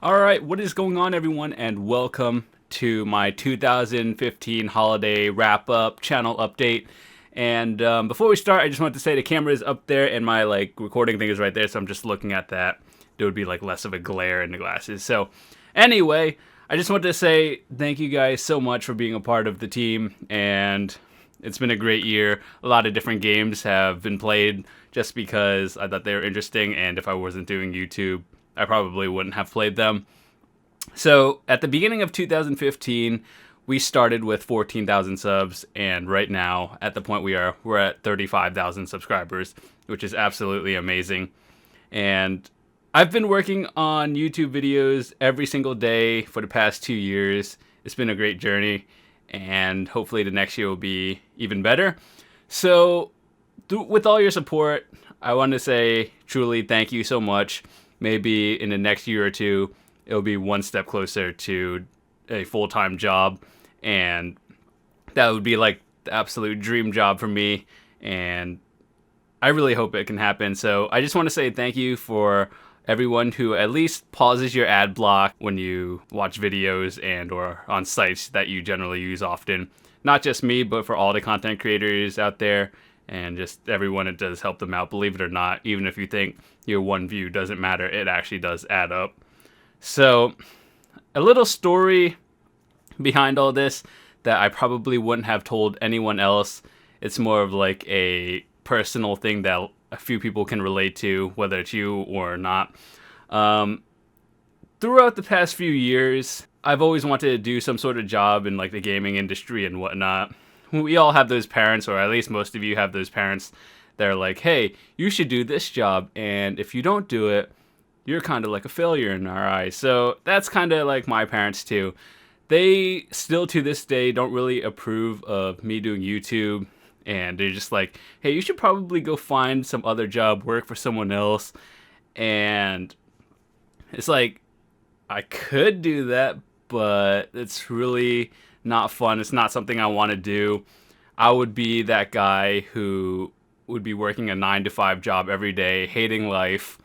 All right, what is going on, everyone, and welcome to my 2015 holiday wrap up channel update. And before we start, I just want to say the camera is up there and my recording thing is right there, so I'm just looking at that. There would be less of a glare in the glasses. So, anyway, I just want to say thank you guys so much for being a part of the team, and it's been a great year. A lot of different games have been played just because I thought they were interesting, and if I wasn't doing YouTube, I probably wouldn't have played them. So at the beginning of 2015, we started with 14,000 subs, and right now, at the point we're at 35,000 subscribers, which is absolutely amazing. And I've been working on YouTube videos every single day for the past 2 years. It's been a great journey, and hopefully the next year will be even better. So, with all your support, I want to say truly thank you so much. Maybe in the next year or two, it'll be one step closer to a full-time job, and that would be the absolute dream job for me, and I really hope it can happen. So I just want to say thank you for everyone who at least pauses your ad block when you watch videos and or on sites that you generally use often. Not just me, but for all the content creators out there, and just everyone, it does help them out, believe it or not. Even if you think your one view doesn't matter, it actually does add up. So, a little story behind all this that I probably wouldn't have told anyone else. It's more of a personal thing that a few people can relate to, whether it's you or not. Throughout the past few years, I've always wanted to do some sort of job in the gaming industry and whatnot. We all have those parents, or at least most of you have those parents that are like, hey, you should do this job, and if you don't do it, you're kind of like a failure in our eyes. So that's kind of like my parents too. They still to this day don't really approve of me doing YouTube, and they're just like, hey, you should probably go find some other job, work for someone else. And it's like, I could do that, but it's really not fun. It's not something I want to do. I would be that guy who would be working a 9 to 5 job every day, hating life.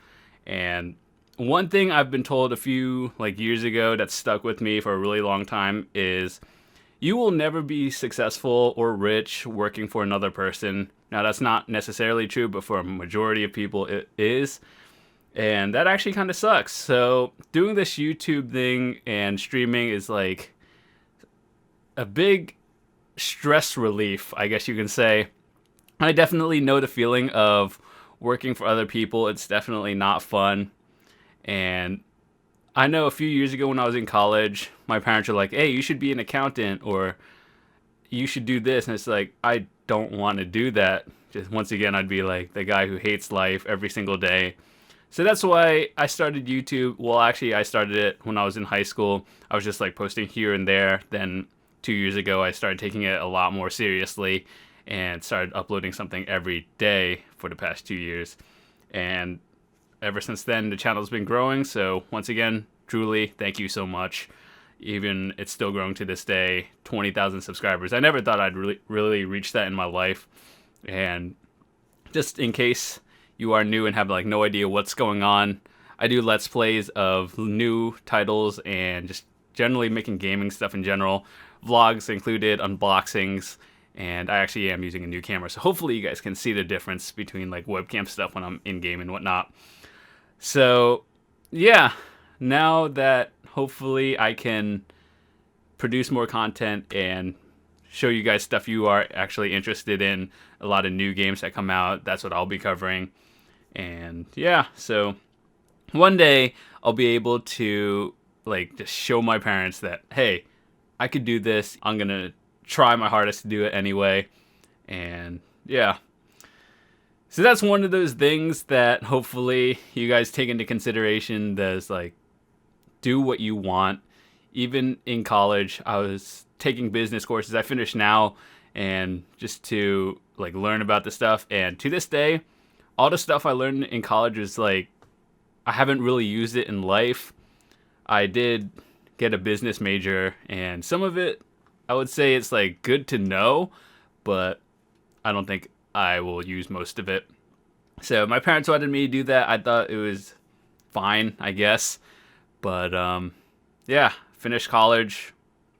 And one thing I've been told a few years ago that stuck with me for a really long time is you will never be successful or rich working for another person. Now that's not necessarily true, but for a majority of people it is. And that actually kind of sucks. So doing this YouTube thing and streaming is a big stress relief, I guess you can say. I definitely know the feeling of working for other people. It's definitely not fun. And I know a few years ago when I was in college, my parents were like, hey, you should be an accountant, or you should do this. And it's like, I don't want to do that. Just once again, I'd be like the guy who hates life every single day. So that's why I started YouTube. Well, actually, I started it when I was in high school. I was just posting here and there. Then 2 years ago, I started taking it a lot more seriously and started uploading something every day for the past 2 years. And ever since then, the channel's been growing. So once again, truly, thank you so much. Even it's still growing to this day, 20,000 subscribers. I never thought I'd really reach that in my life. And just in case you are new and have no idea what's going on, I do Let's Plays of new titles and just generally making gaming stuff in general. Vlogs included, unboxings, and I actually am using a new camera. So hopefully you guys can see the difference between webcam stuff when I'm in game and whatnot. So yeah, now that hopefully I can produce more content and show you guys stuff you are actually interested in, a lot of new games that come out, that's what I'll be covering. And yeah, so one day I'll be able to just show my parents that, hey, I could do this. I'm gonna try my hardest to do it anyway. And yeah, so that's one of those things that hopefully you guys take into consideration. There's do what you want. Even in college, I was taking business courses. I finished now, and just to learn about the stuff. And to this day, all the stuff I learned in college is I haven't really used it in life. I did get a business major, and some of it, I would say it's good to know, but I don't think I will use most of it. So my parents wanted me to do that. I thought it was fine, I guess. But yeah, finished college.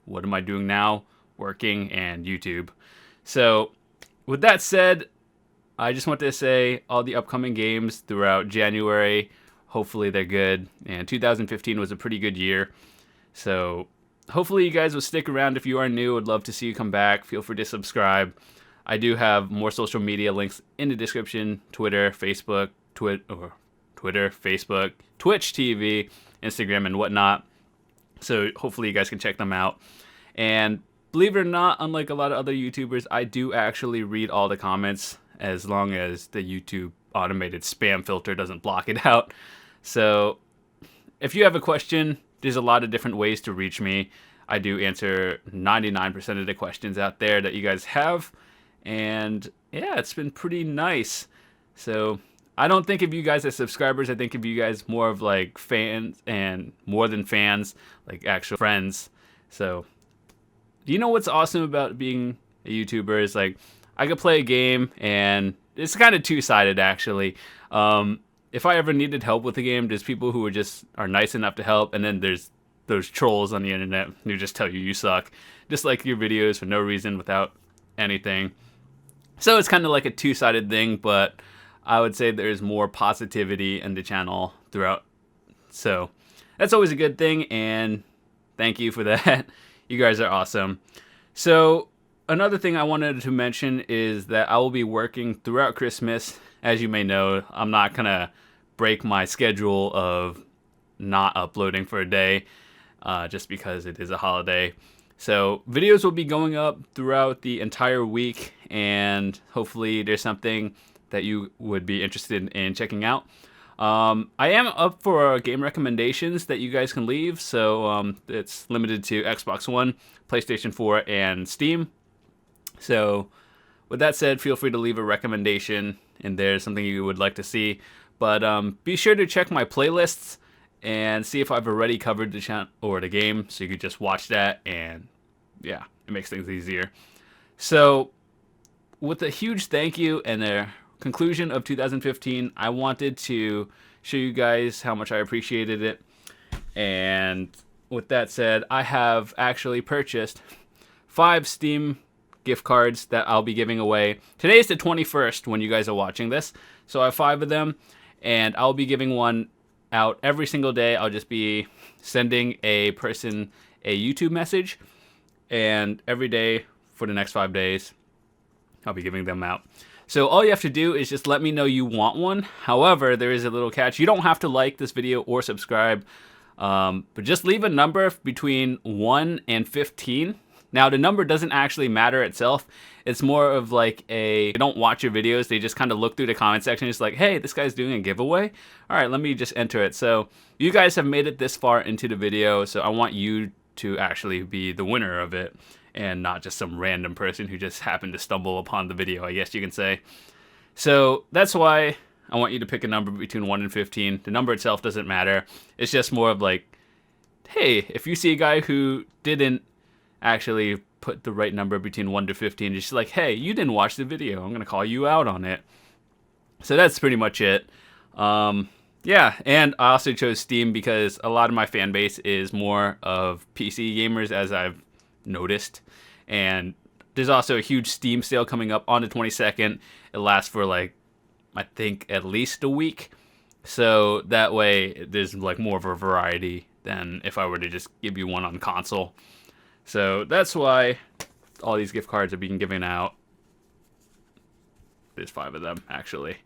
What am I doing now? Working and YouTube. So with that said, I just want to say all the upcoming games throughout January, hopefully they're good. And 2015 was a pretty good year. So hopefully you guys will stick around. If you are new, I'd love to see you come back. Feel free to subscribe. I do have more social media links in the description: Twitter, Facebook, Facebook, Twitch TV, Instagram, and whatnot. So hopefully you guys can check them out. And believe it or not, unlike a lot of other YouTubers, I do actually read all the comments as long as the YouTube automated spam filter doesn't block it out. So if you have a question, there's a lot of different ways to reach me. I do answer 99% of the questions out there that you guys have. And yeah, it's been pretty nice. So I don't think of you guys as subscribers. I think of you guys more of like fans, and more than fans, like actual friends. So you know what's awesome about being a YouTuber is like I could play a game, and it's kind of two-sided actually. If I ever needed help with the game, there's people who are nice enough to help, and then there's those trolls on the internet who just tell you suck, just like your videos for no reason without anything. So it's kind of like a two-sided thing, but I would say there's more positivity in the channel throughout. So that's always a good thing, and thank you for that. You guys are awesome. So another thing I wanted to mention is that I will be working throughout Christmas. As you may know, I'm not going to break my schedule of not uploading for a day just because it is a holiday. So videos will be going up throughout the entire week, and hopefully there's something that you would be interested in checking out. I am up for game recommendations that you guys can leave, so it's limited to Xbox One, PlayStation 4, and Steam. So with that said, feel free to leave a recommendation in there, something you would like to see. But be sure to check my playlists and see if I've already covered the channel or the game, so you could just watch that, and yeah, it makes things easier. So with a huge thank you and a conclusion of 2015, I wanted to show you guys how much I appreciated it. And with that said, I have actually purchased 5 Steam gift cards that I'll be giving away. Today is the 21st when you guys are watching this, so I have 5 of them, and I'll be giving one out every single day. I'll just be sending a person a YouTube message, and every day for the next 5 days I'll be giving them out. So all you have to do is just let me know you want one. However, there is a little catch. You don't have to like this video or subscribe, but just leave a number between 1 and 15. Now, the number doesn't actually matter itself. It's more of like they don't watch your videos. They just kind of look through the comment section. It's like, hey, this guy's doing a giveaway. All right, let me just enter it. So you guys have made it this far into the video, so I want you to actually be the winner of it, and not just some random person who just happened to stumble upon the video, I guess you can say. So that's why I want you to pick a number between 1 and 15. The number itself doesn't matter. It's just more of like, hey, if you see a guy who didn't actually put the right number between 1 to 15, just like, hey, you didn't watch the video, I'm gonna call you out on it. So that's pretty much it. Yeah, and I also chose Steam because a lot of my fan base is more of PC gamers, as I've noticed. And there's also a huge Steam sale coming up on the 22nd. It lasts for like, I think, at least a week. So that way there's like more of a variety than if I were to just give you one on console. So that's why all these gift cards are being given out. There's 5 of them, actually.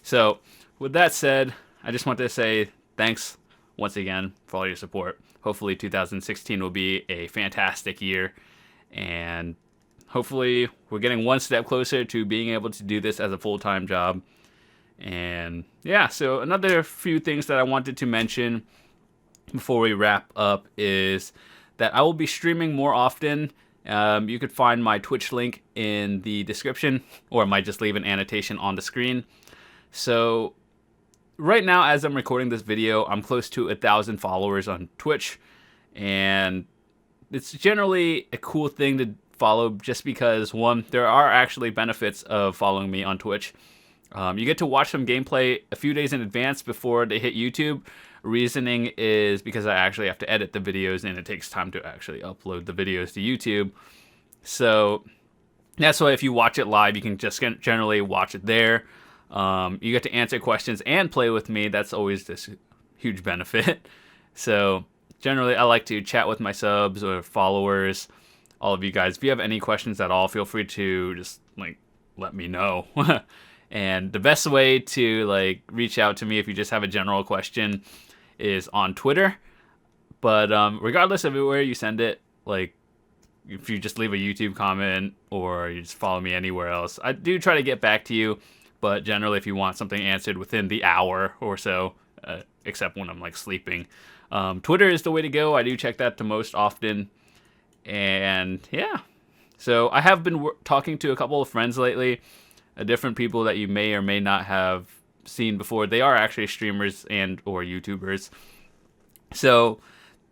So with that said, I just want to say thanks once again for all your support. Hopefully 2016 will be a fantastic year, and hopefully we're getting one step closer to being able to do this as a full-time job. And yeah, so another few things that I wanted to mention before we wrap up is that I will be streaming more often. You could find my Twitch link in the description, or I might just leave an annotation on the screen. So right now, as I'm recording this video, I'm close to 1,000 followers on Twitch, and it's generally a cool thing to follow just because, one, there are actually benefits of following me on Twitch. You get to watch some gameplay a few days in advance before they hit YouTube. Reasoning is because I actually have to edit the videos and it takes time to actually upload the videos to YouTube. So that's why if you watch it live, you can just generally watch it there. You get to answer questions and play with me. That's always this huge benefit. So generally, I like to chat with my subs or followers, all of you guys. If you have any questions at all, feel free to just like let me know. And the best way to like reach out to me if you just have a general question is on Twitter. But regardless of where you send it, like if you just leave a YouTube comment or you just follow me anywhere else, I do try to get back to you. But generally, if you want something answered within the hour or so, except when I'm like sleeping, Twitter is the way to go. I do check that the most often. And yeah, so I have been talking to a couple of friends lately, different people that you may or may not have seen before. They are actually streamers and or YouTubers. So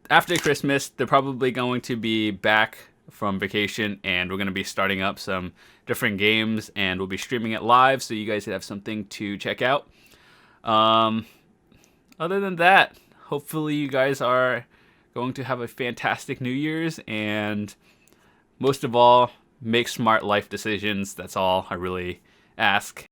after Christmas, they're probably going to be back from vacation, and we're going to be starting up some different games, and we'll be streaming it live, so you guys have something to check out. Other than that, hopefully you guys are going to have a fantastic New Year's, and most of all, make smart life decisions. That's all I really ask.